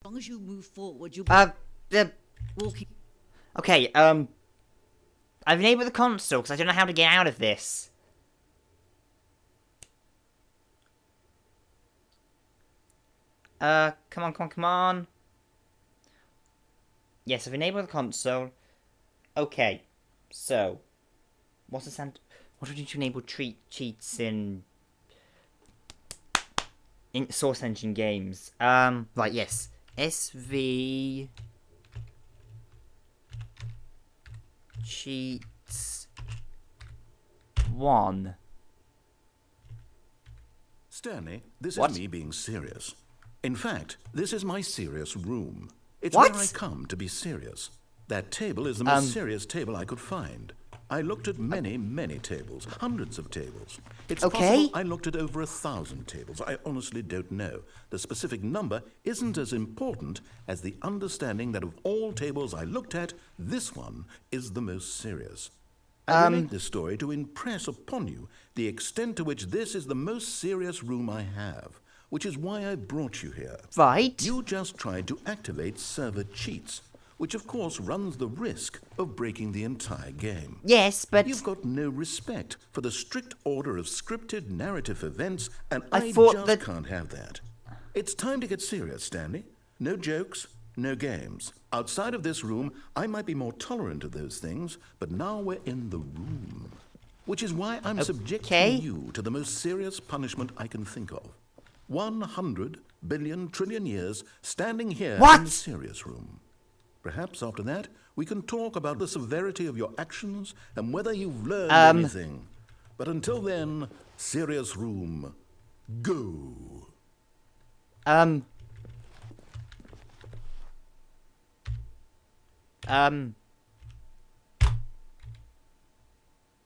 long as you move forward, you'll be walking. Okay, I've enabled the console because I don't know how to get out of this. Come on, come on, come on. Yes, I've enabled the console. Okay, so what do we need to enable cheats in Source Engine games? Right, yes. SV cheats 1. Stanley, this What? is me being serious. In fact, this is my serious room. It's What? where I come to be serious. That table is the most serious table I could find. I looked at many, many tables, hundreds of tables. It's possible I looked at over 1,000 tables. I honestly don't know. The specific number isn't as important as the understanding that of all tables I looked at, this one is the most serious. I relate this story to impress upon you the extent to which this is the most serious room I have, which is why I brought you here. Right. You just tried to activate server cheats, which of course runs the risk of breaking the entire game. Yes, but You've got no respect for the strict order of scripted narrative events, and I I thought just that- can't have that. It's time to get serious, Stanley. No jokes, no games. Outside of this room, I might be more tolerant of those things, but now we're in the room. Which is why I'm subjecting you to the most serious punishment I can think of. 100 billion trillion years standing here in the serious room. Perhaps after that, we can talk about the severity of your actions and whether you've learned anything. But until then, serious room, go.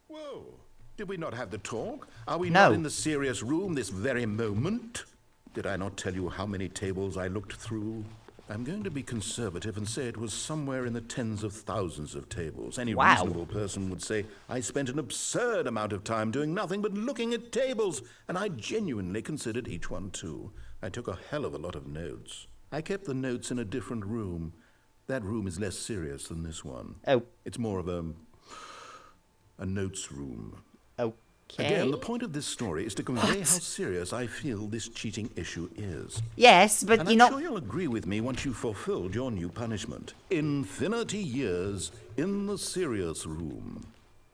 Whoa, did we not have the talk? Are we not in the serious room this very moment? Did I not tell you how many tables I looked through? I'm going to be conservative and say it was somewhere in the tens of thousands of tables. Any reasonable person would say I spent an absurd amount of time doing nothing but looking at tables, and I genuinely considered each one too. I took a hell of a lot of notes. I kept the notes in a different room. That room is less serious than this one. Oh. It's more of a notes room. Okay. Again, the point of this story is to convey how serious I feel this cheating issue is. Yes, but And you're I'm not... sure you'll agree with me once you've fulfilled your new punishment. Infinity years in the serious room.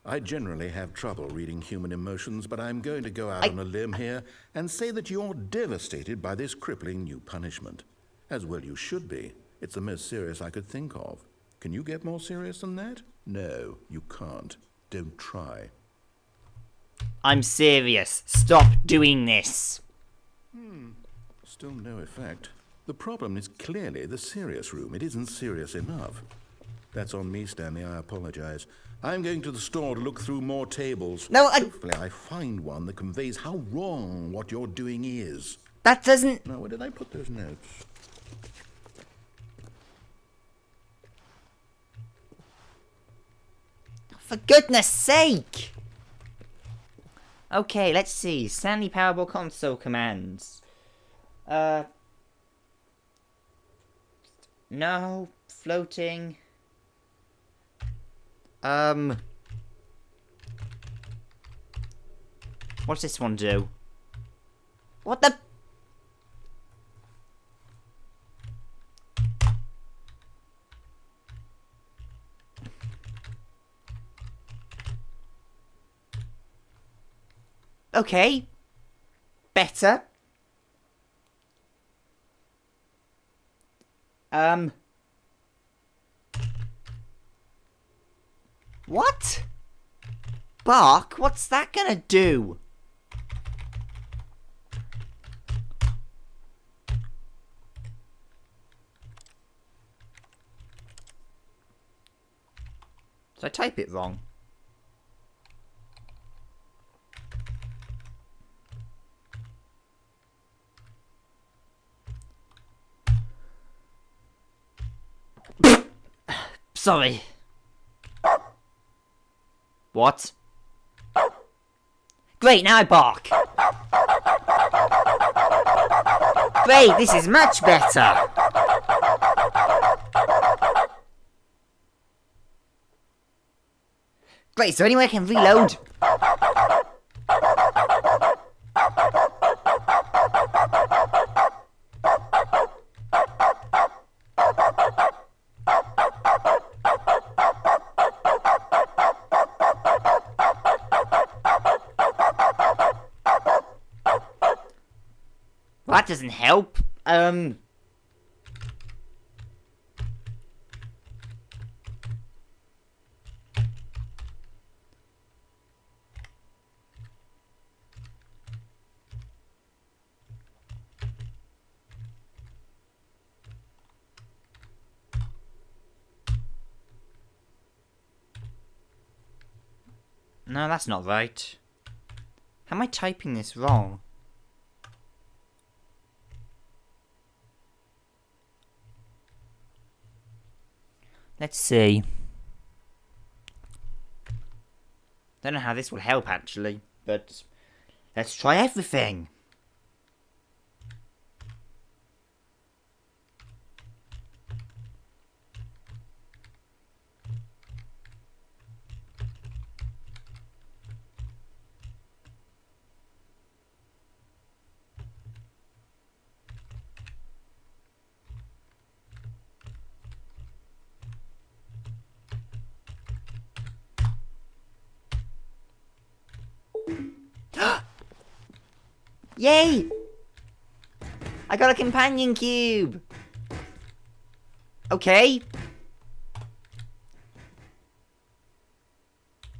I generally have trouble reading human emotions, but I'm going to go out on a limb here and say that you're devastated by this crippling new punishment. As well you should be. It's the most serious I could think of. Can you get more serious than that? No, you can't. Don't try. I'm serious. Stop doing this. Still no effect. The problem is clearly the serious room. It isn't serious enough. That's on me, Stanley. I apologize. I'm going to the store to look through more tables. No, Hopefully I find one that conveys how wrong what you're doing is. That doesn't... Now, where did I put those notes? For goodness sake! Okay, let's see. Stanley Parable console commands. No. Floating. What's this one do? What the... Okay. Better. What? Bark? What's that gonna do? Did I type it wrong? Sorry. What? Great, now I bark. Great, this is much better. Wait, is there any way I can reload? That doesn't help. No, that's not right. How am I typing this wrong? Let's see. Don't know how this will help actually, but let's try everything. Yay! I got a companion cube! Okay.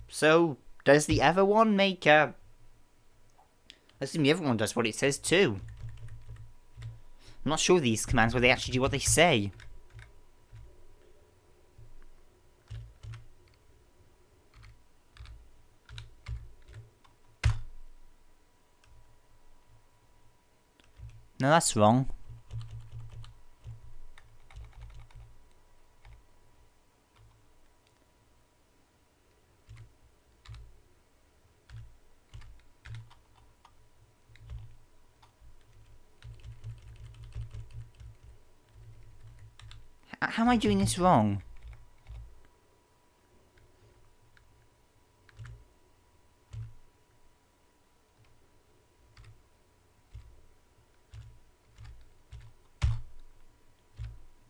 So, does the other one make a... I assume the other one does what it says too. I'm not sure these commands where they actually do what they say. No, that's wrong. How am I doing this wrong?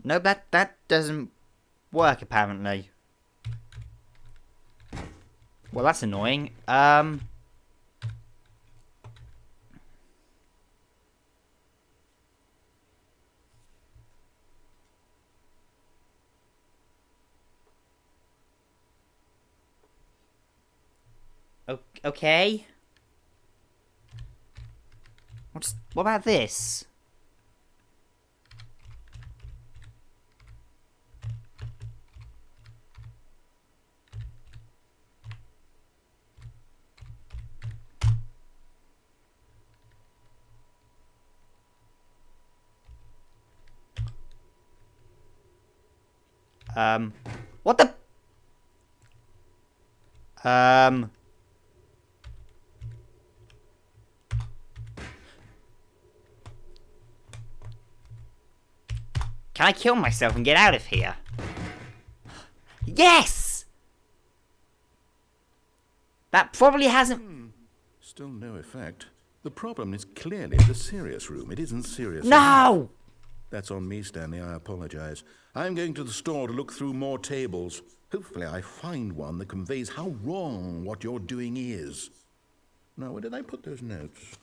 No, that doesn't work apparently. Well, that's annoying. Okay. What about this? What the? Can I kill myself and get out of here? Yes! That probably hasn't... Still no effect. The problem is clearly the serious room. It isn't serious. No! That's on me, Stanley. I apologize. I'm going to the store to look through more tables. Hopefully I find one that conveys how wrong what you're doing is. Now, where did I put those notes?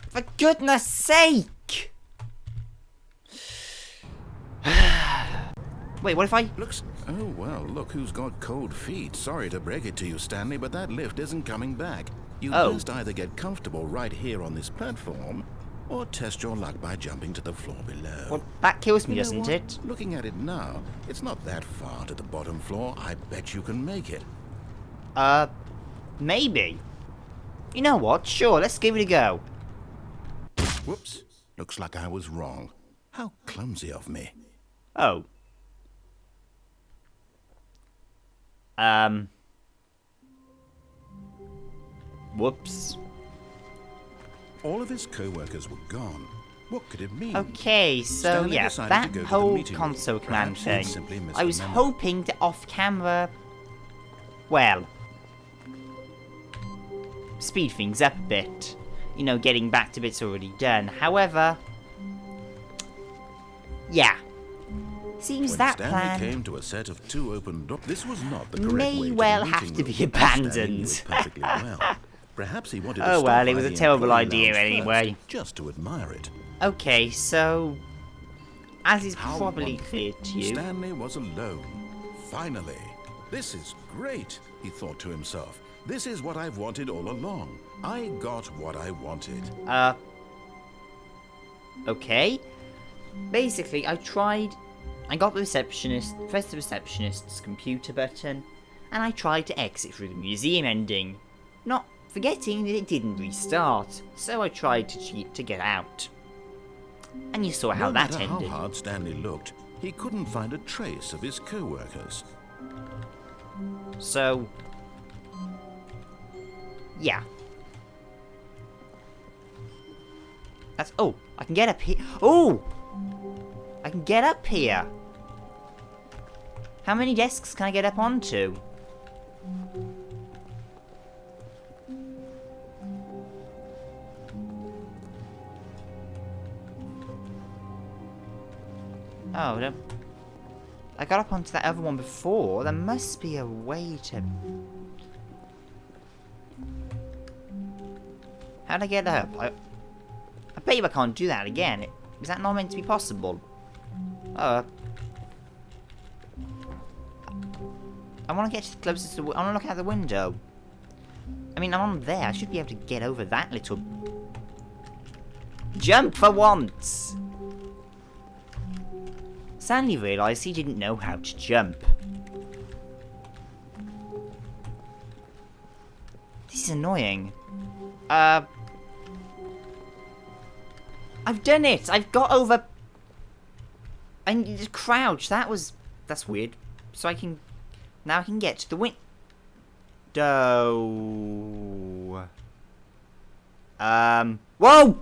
For goodness sake! Wait, what if I... Looks... Oh, well, look who's got cold feet. Sorry to break it to you, Stanley, but that lift isn't coming back. You best either get comfortable right here on this platform, or test your luck by jumping to the floor below. Well, that kills me, You know doesn't what? it? Looking at it now, it's not that far to the bottom floor. I bet you can make it. Maybe. You know what? Sure, let's give it a go. Whoops. Looks like I was wrong. How clumsy of me. Oh. Whoops. All of his co-workers were gone. What could it mean? Okay, so Stanley yeah, decided that to go to the whole meeting room. console command Perhaps he'd thing. simply missed I the was memo. hoping to off-camera, well, speed things up a bit. You know, getting back to bits already done. However, yeah. Seems When that Stanley plan came to a set of 2 open doors, this was not the correct may way to well the have meeting to room. be Stanley abandoned. knew it perfectly well. Perhaps he wanted to Oh stop well, by it was a the terrible employee idea lounge anyway. first, just to admire it. Okay, so as is How probably wonderful. clear to you, Stanley was alone. Finally. This is great, he thought to himself. This is what I've wanted all along. I got what I wanted. okay. Basically, I got the receptionist, pressed the receptionist's computer button, and I tried to exit through the museum ending, not forgetting that it didn't restart, so I tried to cheat to get out. And you saw how No that matter ended. how hard Stanley looked, he couldn't find a trace of his co-workers. So, yeah. That's, oh, I can get up here. Oh! I can get up here. How many desks can I get up onto? Oh, I got up onto that other one before. There must be a way to... How'd I get up? I bet you I can't do that again. Is that not meant to be possible? I want to get closest to... I want to look out the window. I mean, I'm on there. I should be able to get over that little... Jump for once! Stanley realised he didn't know how to jump. This is annoying. I've done it! I've got over... I need to crouch. That's weird. So I can... Now I can get to the window. Whoa!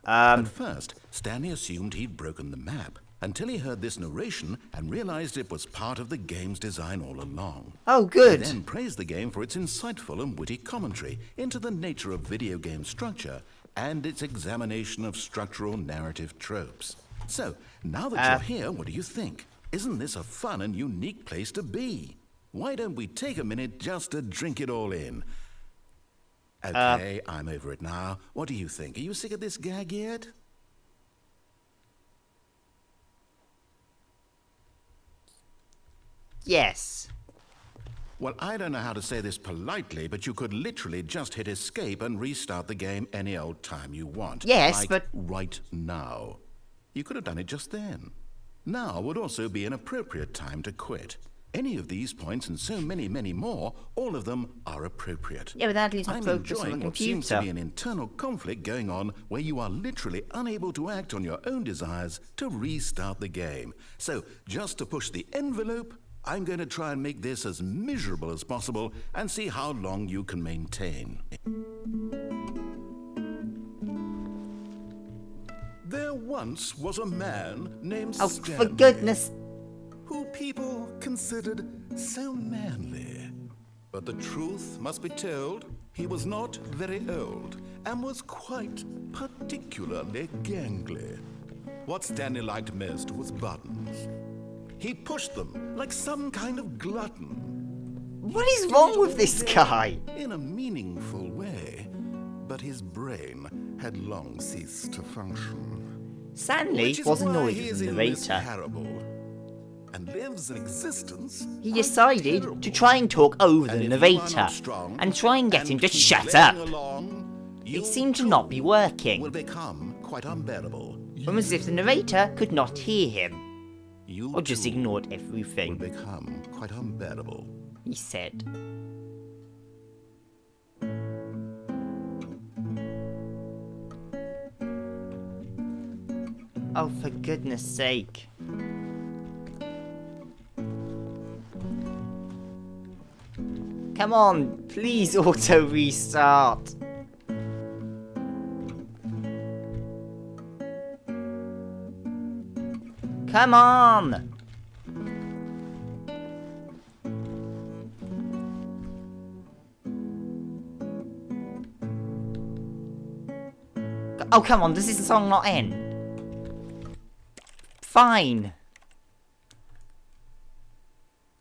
At first, Stanley assumed he'd broken the map, until he heard this narration and realized it was part of the game's design all along. Oh, good. He then praised the game for its insightful and witty commentary into the nature of video game structure and its examination of structural narrative tropes. So, now that you're here, what do you think? Isn't this a fun and unique place to be? Why don't we take a minute just to drink it all in? Okay, I'm over it now. What do you think? Are you sick of this gag yet? Yes. Well, I don't know how to say this politely, but you could literally just hit escape and restart the game any old time you want. Yes, like but... right now. You could have done it just then. Now would also be an appropriate time to quit. Any of these points and so many, many more, all of them are appropriate. Yeah, but that leaves my I'm focus on the enjoying what seems to computer. be an internal conflict going on where you are literally unable to act on your own desires to restart the game. So, just to push the envelope, I'm going to try and make this as miserable as possible and see how long you can maintain. There once was a man named Oh, for Stanley, goodness... who people considered so manly. But the truth must be told, he was not very old and was quite particularly gangly. What Stanley liked most was buttons. He pushed them like some kind of glutton. What is wrong with this guy? In a meaningful way, but his brain had long ceased to function. Stanley Which is was why annoyed he with is the in this narrator. parable and lives an existence. He decided to try and talk over the narrator and try and get him to shut up. It seemed to not be working. Will become quite unbearable. Almost as if the narrator could not hear him, You or just too ignored will everything become quite unbearable. he said. Oh, for goodness sake. Come on, please auto restart. Come on! Oh, come on, does this song not end? Fine.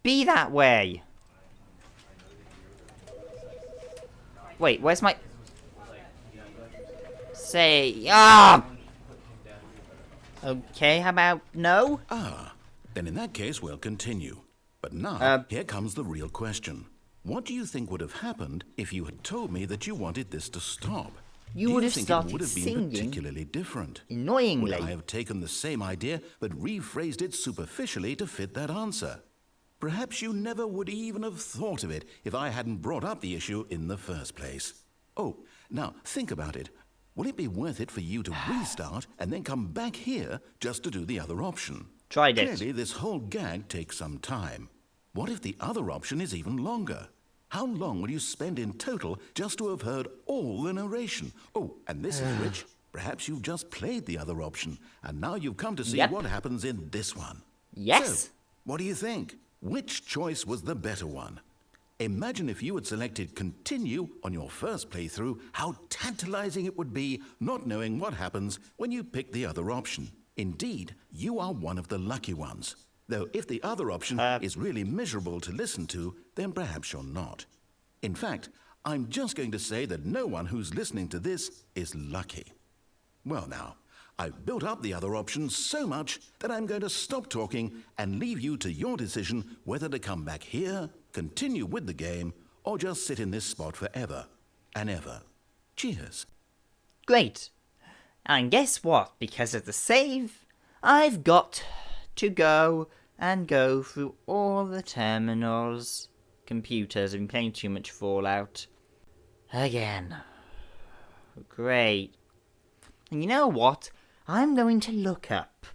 Be that way. Wait, where's my... Say... Ah! Okay, how about no? Ah, then in that case we'll continue. But now, here comes the real question. What do you think would have happened if you had told me that you wanted this to stop? You would have it started would have been singing particularly different? annoyingly. Would I have taken the same idea but rephrased it superficially to fit that answer? Perhaps you never would even have thought of it if I hadn't brought up the issue in the first place. Oh, now think about it. Will it be worth it for you to restart and then come back here just to do the other option? Tried it. Clearly, this whole gag takes some time. What if the other option is even longer? How long will you spend in total just to have heard all the narration? Oh, and this is rich. Perhaps you've just played the other option, and now you've come to see what happens in this one. Yes. So, what do you think? Which choice was the better one? Imagine if you had selected continue on your first playthrough, how tantalizing it would be not knowing what happens when you pick the other option. Indeed, you are one of the lucky ones. Though if the other option is really miserable to listen to, then perhaps you're not. In fact, I'm just going to say that no one who's listening to this is lucky. Well now, I've built up the other option so much that I'm going to stop talking and leave you to your decision whether to come back here, continue with the game, or just sit in this spot forever and ever. Cheers. Great. And guess what? Because of the save, I've got to go and go through all the terminals. Computers, I've been playing too much Fallout. Again. Great. And you know what? I'm going to look up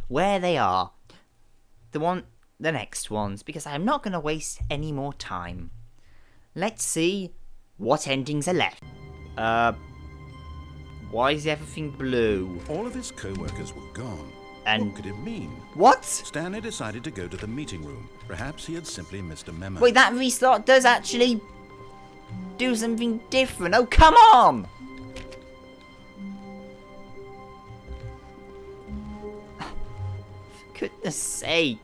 where they are. The next ones, because I'm not going to waste any more time. Let's see what endings are left. Why is everything blue? All of his co-workers were gone. And what could it mean? What? Stanley decided to go to the meeting room. Perhaps he had simply missed a memo. Wait, that restart does actually do something different. Oh, come on! For goodness sake.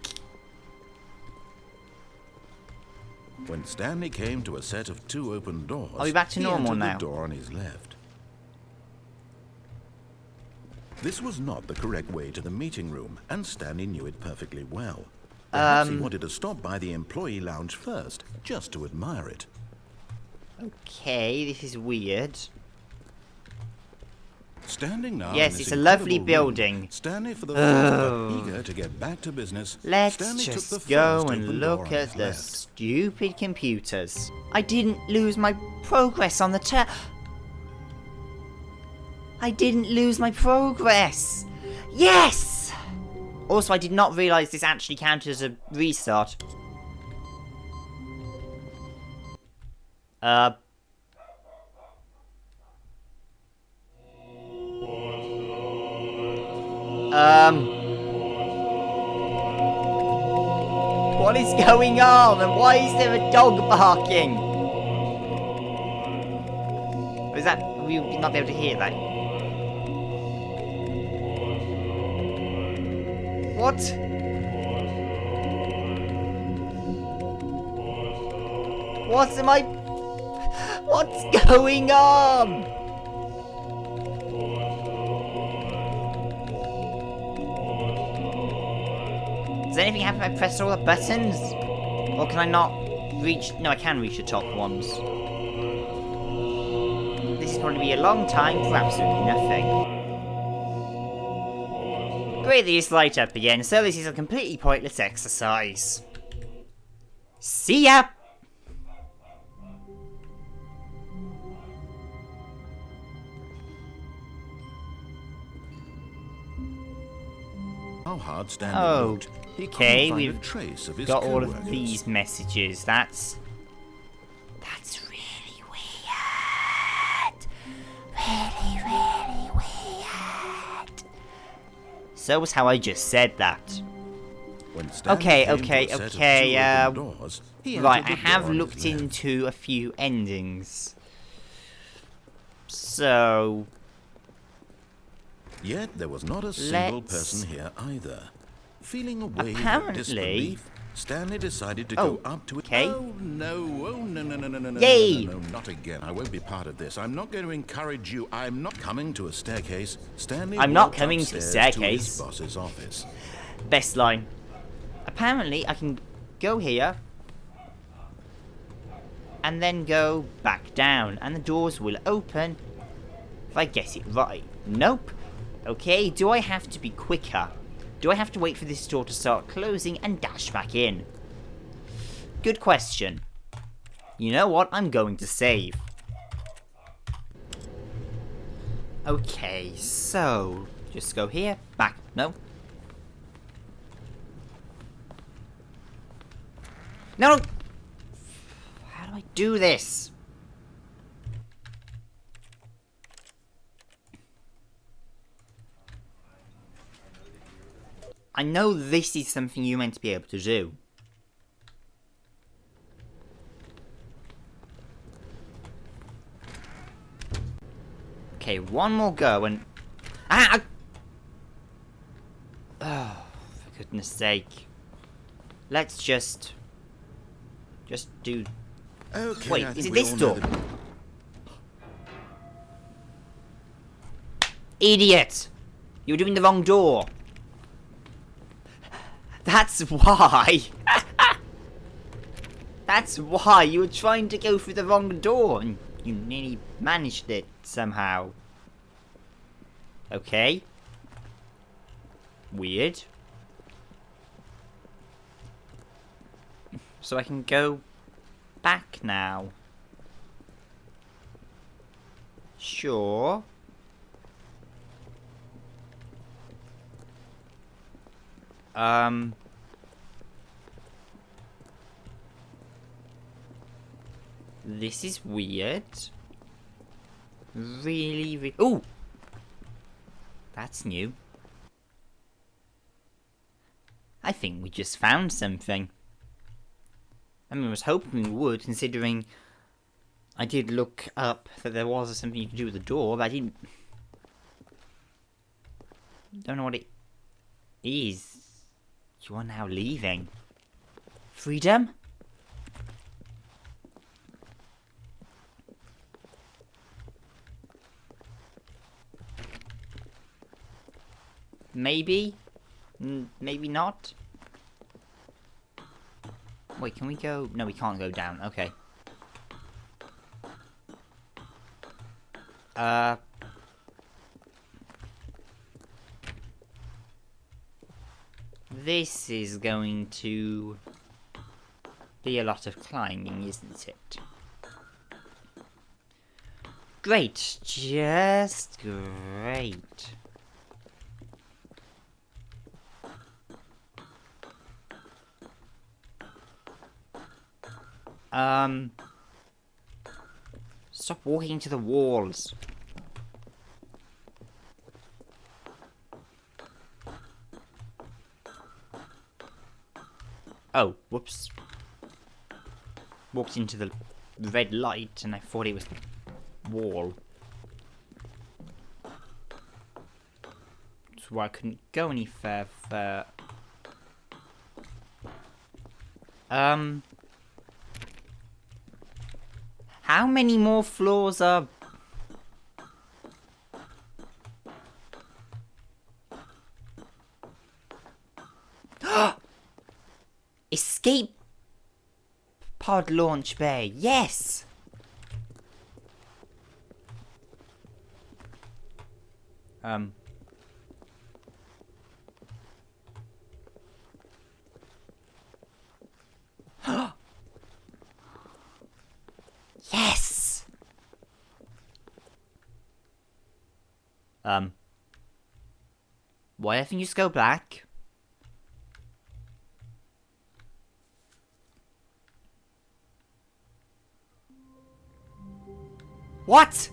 When Stanley came to a set of 2 open doors, Are we back to normal he entered now? the door on his left. This was not the correct way to the meeting room, and Stanley knew it perfectly well. Perhaps he wanted to stop by the employee lounge first, just to admire it. Okay, this is weird. Standing now Yes, in this it's a lovely incredible room, building. Stanley for the first time eager to get back to business. Let's Stanley took the just go first and open door look on at his the left. stupid computers. I didn't lose my progress on the I didn't lose my progress! Yes! Also, I did not realise this actually counted as a restart. What is going on? And why is there a dog barking? Is that... we will not be able to hear that. What? What am I... What's going on? Does anything happen if I press all the buttons? Or can I not reach... No, I can reach the top ones. This is going to be a long time for absolutely nothing. Great that you light up again, so this is a completely pointless exercise. See ya! How hard Stanley looked. He couldn't Okay, find a we've trace of his got all co-workers. of these messages. That's really weird. Really weird. So was how I just said that. When Stanley Okay, came okay, to a set of okay, two open doors, he right, entered I the have door on looked his left. into a few endings. So... Yet there was not a single person here either. Feeling a wave Apparently- of disbelief, Stanley decided to Oh, go up to it. okay. Oh no! Oh no! No! No! No! No! No! Yay! No! No! Not again! I won't be part of this. I'm not going to encourage you. I'm not coming to a staircase. Stanley. I'm not walked coming to a upstairs staircase. To his boss's office. Best line. Apparently, I can go here. And then go back down. And the doors will open. If I get it right. Nope. Okay, do I have to be quicker? Do I have to wait for this door to start closing and dash back in? Good question. You know what? I'm going to save. Okay, so... just go here. Back. No. No! How do I do this? I know this is something you're meant to be able to do. Okay, one more go and... Ah! Oh, for goodness sake. Let's just do... Okay. Wait, I is think it we this all know door? that- Idiot! You're doing the wrong door. That's why. That's why you were trying to go through the wrong door and you nearly managed it somehow. Okay. Weird. So I can go back now. Sure. This is weird. Really, ooh! That's new. I think we just found something. I mean, I was hoping we would, considering I did look up that there was something you could do with the door, but I didn't... don't know what it is. You are now leaving. Freedom? Maybe? Maybe not? Wait, can we go? No, we can't go down. Okay. This is going to be a lot of climbing, isn't it? Great. Just great. Stop walking to the walls. Oh, whoops. Walked into the red light and I thought it was the wall. That's why I couldn't go any further. How many more floors are... Escape pod launch bay. Yes. Yes. Why haven't you just go back? What?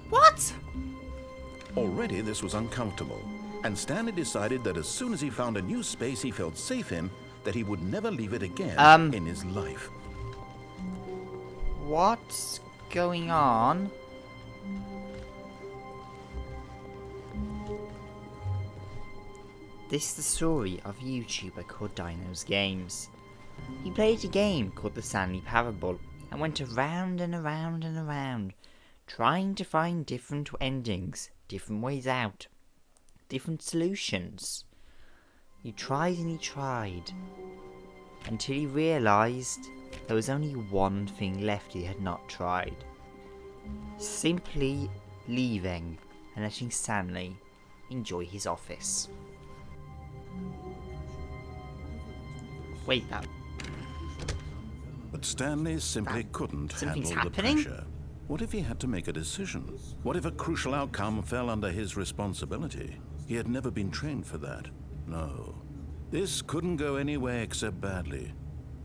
What? What? Already this was uncomfortable, and Stanley decided that as soon as he found a new space he felt safe in, that he would never leave it again in his life. What's going on? This is the story of a YouTuber called Dinosgamez. He played a game called the Stanley Parable and went around and around and around, trying to find different endings, different ways out, different solutions. He tried and he tried, until he realised there was only one thing left he had not tried. Simply leaving and letting Stanley enjoy his office. Wait, that... But Stanley simply couldn't handle something's the happening? pressure. What if he had to make a decision? What if a crucial outcome fell under his responsibility? He had never been trained for that. No. This couldn't go anywhere except badly.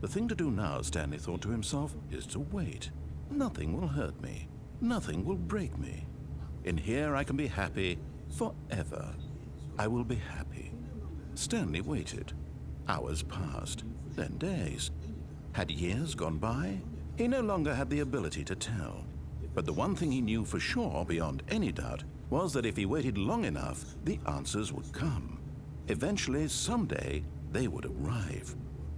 The thing to do now, Stanley thought to himself, is to wait. Nothing will hurt me. Nothing will break me. In here I can be happy forever. I will be happy. Stanley waited. Hours passed, then days. Had years gone by? He no longer had the ability to tell. But the one thing he knew for sure, beyond any doubt, was that if he waited long enough, the answers would come. Eventually, someday, they would arrive.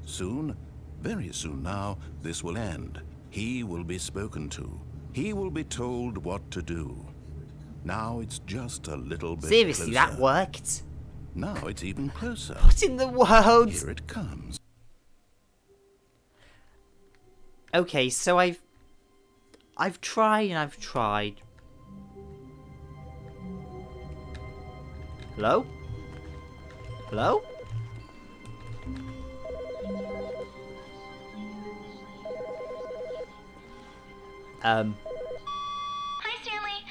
Soon, very soon now, this will end. He will be spoken to. He will be told what to do. Now it's just a little bit Seriously, closer. that worked? Now it's even closer. What in the world? Here it comes. Okay, so I've tried and I've tried. Hello? Hello? Hi, Stanley.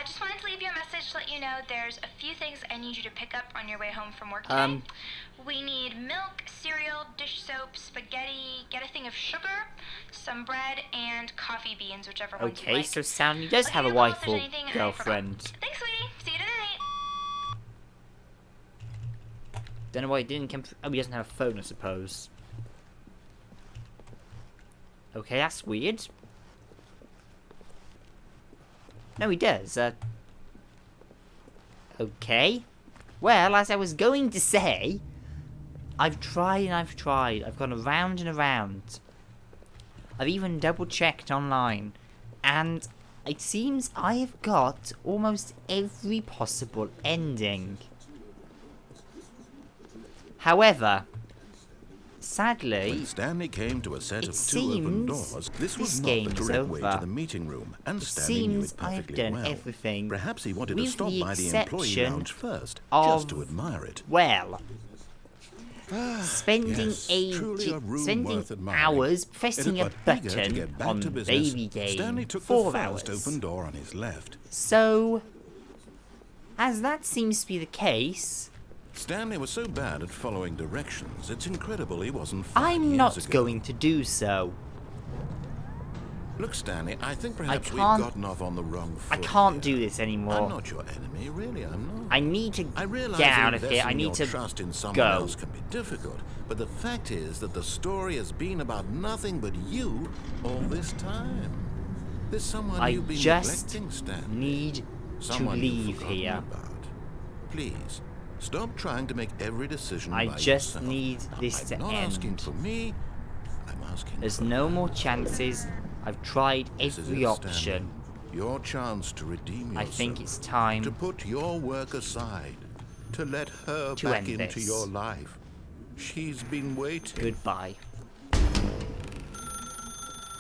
Just wanted to leave you a message to let you know there's a few things I need you to pick up on your way home from work today. We need milk, cereal, dish soap, spaghetti, get a thing of sugar, some bread, and coffee beans, whichever ones you Okay, like. so Stanley does I'll have a give you call if wife there's or anything I forgot. girlfriend. Thanks, sweetie. See you tonight. Don't know why he didn't come. Oh, he doesn't have a phone, I suppose. Okay, that's weird. No, he does. Okay. Well, as I was going to say, I've tried and I've tried. I've gone around and around. I've even double-checked online. And it seems I have got almost every possible ending. However, sadly, When Stanley came to a set it of two open seems doors, this was this not game the is direct way over. to the meeting room, and It Stanley knew seems it I've perfectly done well. everything Perhaps he wanted to with stop the by the employee exception lounge first, of, just to admire it. well, spending Yes, truly a room spending worth admiring. hours It pressing a had but eager to button get back on to business. baby game Stanley took 4 the first hours. open door on his left. So, as that seems to be the case, Stanley was so bad at following directions, it's incredible he wasn't 5 I'm years not ago. going to do so. Look, Stanley, I think perhaps we've can't- gotten off on the wrong I foot can't here. do this anymore. I'm not your enemy, really, I'm not. I need to I realize get that out of here. I investing need your to trust in someone go. else can be difficult, but the fact is that the story has been about nothing but you all this time. There's someone I you've been just neglecting, Stanley. need to Someone you've leave forgotten here. about. Please, stop trying to make every decision I by just yourself. need this I'm to not asking end. for me. I'm asking There's for no her. more chances. I've tried This is every it, option. Stanley. Your chance to redeem I yourself. think it's time To put your work aside. To let her to back end into this. your life. She's been waiting. Goodbye.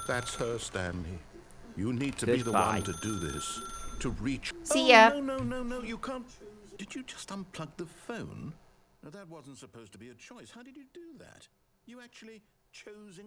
That's her, Stanley. You need to be the Goodbye. one to do this. To reach... See Oh, ya. No, you can't... Did you just unplug the phone? No, that wasn't supposed to be a choice. How did you do that? You actually chose...